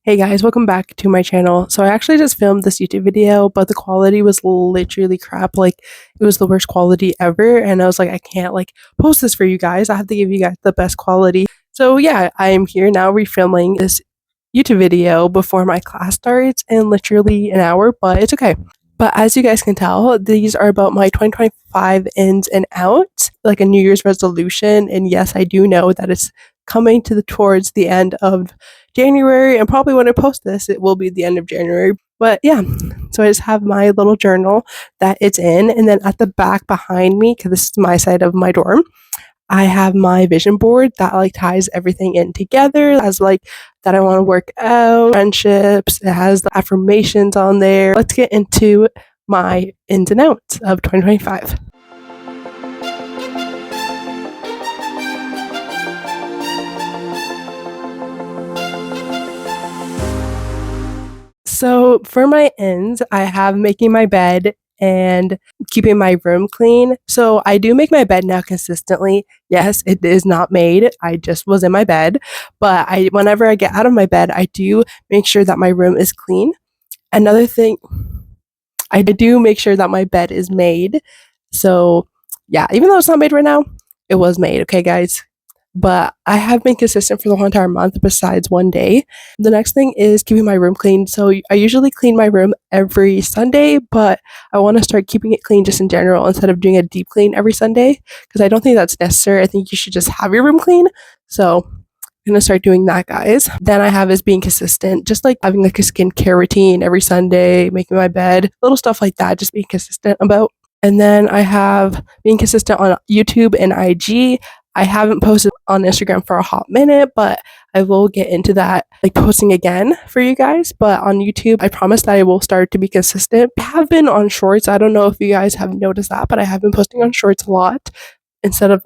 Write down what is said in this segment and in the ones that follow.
Hey guys, welcome back to my channel. So I actually just filmed this YouTube video, but the quality was literally crap. Like it was the worst quality ever. And I was like, I can't post this for you guys. I have to give you guys the best quality. So yeah, I am here now refilming this YouTube video before my class starts in literally an hour, but it's okay. But as you guys can tell, these are about my 2025 ins and outs, like a New Year's resolution. And yes, I do know that it's coming towards the end of January, and probably when I post this, it will be the end of January. But yeah, so I just have my little journal that it's in, and then at the back behind me, because this is my side of my dorm, I have my vision board that ties everything in together as that I want to work out, friendships. It has the affirmations on there. Let's get into my ins and outs of 2025. So for my ins, I have making my bed and keeping my room clean. So I do make my bed now consistently. Yes, it is not made. I just was in my bed, but whenever I get out of my bed, I do make sure that my room is clean. Another thing, I do make sure that my bed is made. So yeah, even though it's not made right now, it was made. Okay, guys. But I have been consistent for the whole entire month besides one day. The next thing is keeping my room clean. So I usually clean my room every Sunday, but I want to start keeping it clean just in general instead of doing a deep clean every Sunday because I don't think that's necessary. I think you should just have your room clean. So I'm gonna start doing that, guys. Then I have is being consistent, just like having a skincare routine every Sunday, making my bed, little stuff like that, just being consistent about. And then I have being consistent on YouTube and IG. I haven't posted on Instagram for a hot minute, but I will get into that, posting again for you guys. But on YouTube, I promise that I will start to be consistent. I have been on shorts. I don't know if you guys have noticed that, but I have been posting on shorts a lot instead of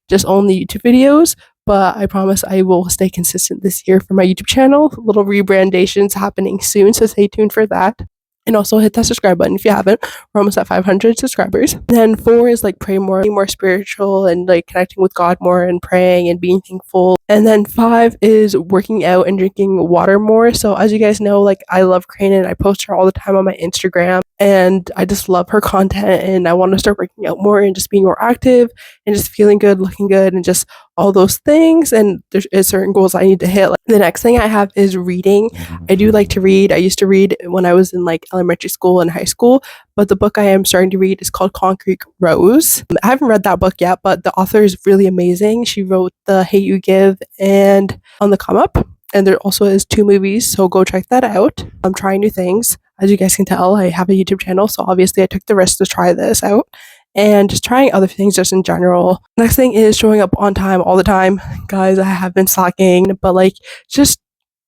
just only YouTube videos. But I promise I will stay consistent this year for my YouTube channel. Little rebrandations happening soon, so stay tuned for that. And also hit that subscribe button if you haven't. We're almost at 500 subscribers. Then 4 is pray more, be more spiritual and connecting with God more and praying and being thankful. And then 5 is working out and drinking water more. So as you guys know, I love Crane. I post her all the time on my Instagram and I just love her content and I want to start working out more and just being more active and just feeling good, looking good, and just all those things. And there's certain goals I need to hit. The next thing I have is reading. I do like to read. I used to read when I was in elementary school and high school, but the book I am starting to read is called Concrete Rose. I haven't read that book yet, but the author is really amazing. She wrote the Heyyy Give and On the Come Up, and there also is 2 movies, so go check that out. I'm trying new things. As you guys can tell, I have a YouTube channel, so obviously I took the risk to try this out and just trying other things just in general. Next thing is showing up on time all the time. Guys, I have been slacking, but just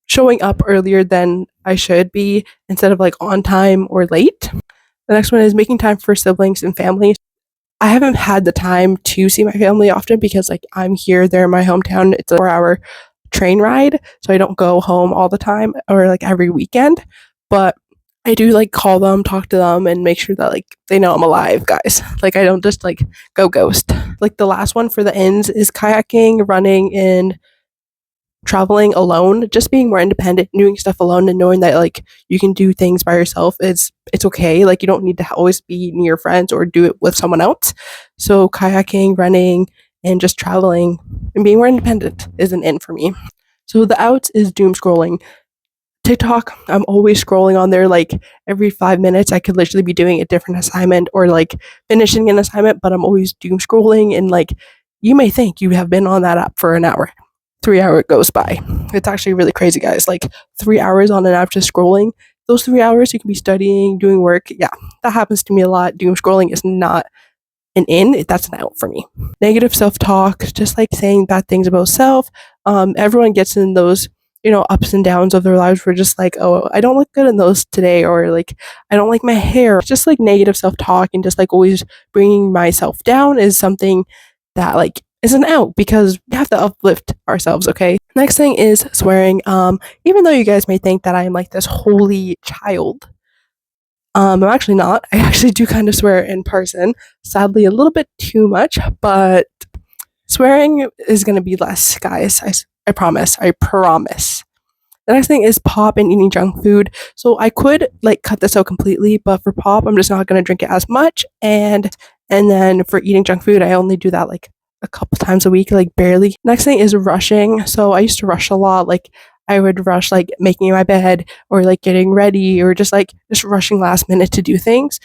showing up earlier than I should be instead of on time or late. The next one is making time for siblings and family. I haven't had the time to see my family often because I'm here, they're in my hometown. It's a 4-hour train ride, so I don't go home all the time or every weekend. But I do call them, talk to them, and make sure that they know I'm alive, guys. I don't just go ghost. The last one for the ends is kayaking, running, and traveling alone. Just being more independent, doing stuff alone, and knowing that you can do things by yourself. It's okay. You don't need to always be near your friends or do it with someone else. So kayaking, running, and just traveling and being more independent is an in for me. So the outs is doom scrolling. TikTok, I'm always scrolling on there every 5 minutes. I could literally be doing a different assignment or finishing an assignment, but I'm always doom scrolling. And you may think you have been on that app for an hour. 3 hours goes by. It's actually really crazy, guys. 3 hours on an app just scrolling. Those 3 hours you can be studying, doing work. Yeah, that happens to me a lot. Doom scrolling is not an in, that's an out for me. Negative self-talk, just saying bad things about self. Everyone gets in those ups and downs of their lives. We're just oh, I don't look good in those today, or I don't like my hair. Just negative self-talk and just always bringing myself down is something that is an out because we have to uplift ourselves. Okay, next thing is swearing. Even though you guys may think that I'm this holy child, I'm actually not. I actually do kind of swear in person, sadly a little bit too much, but swearing is going to be less, guys. I promise. The next thing is pop and eating junk food. So I could like cut this out completely, but for pop, I'm just not going to drink it as much. And then for eating junk food, I only do that like a couple times a week, like barely. Next thing is rushing. So I used to rush a lot. Like I would rush like making my bed or like getting ready or just rushing last minute to do things.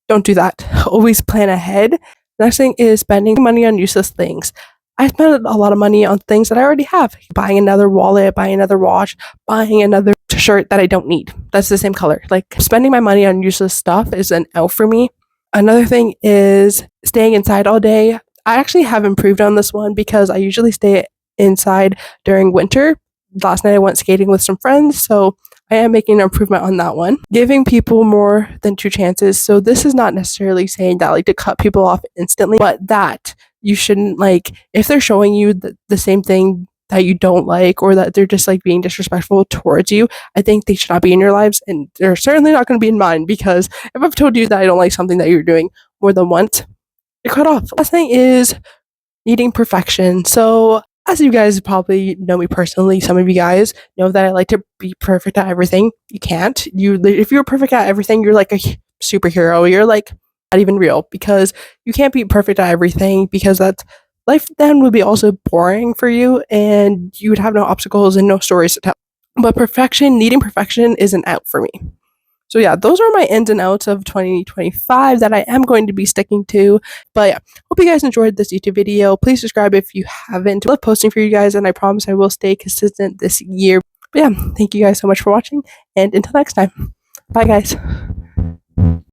Don't do that. Always plan ahead. Next thing is spending money on useless things. I spend a lot of money on things that I already have. Buying another wallet, buying another watch, buying another shirt that I don't need. That's the same color. Like spending my money on useless stuff is an out for me. Another thing is staying inside all day. I actually have improved on this one because I usually stay inside during winter. Last night I went skating with some friends, so I am making an improvement on that one. Giving people more than two chances. So this is not necessarily saying that like to cut people off instantly, but that you shouldn't like if they're showing you the same thing that you don't like or that they're just like being disrespectful towards you, I think they should not be in your lives and they're certainly not going to be in mine because if I've told you that I don't like something that you're doing more than once, you're cut off. Last thing is needing perfection. So as you guys probably know me personally, some of you guys know that I like to be perfect at everything. You can't. If you're perfect at everything, you're like a superhero. You're like not even real because you can't be perfect at everything because that's life then would be also boring for you and you would have no obstacles and no stories to tell. But needing perfection isn't out for me. So yeah, those are my ins and outs of 2025 that I am going to be sticking to. But yeah, hope you guys enjoyed this YouTube video. Please subscribe if you haven't. I love posting for you guys and I promise I will stay consistent this year. But yeah, thank you guys so much for watching and until next time. Bye guys.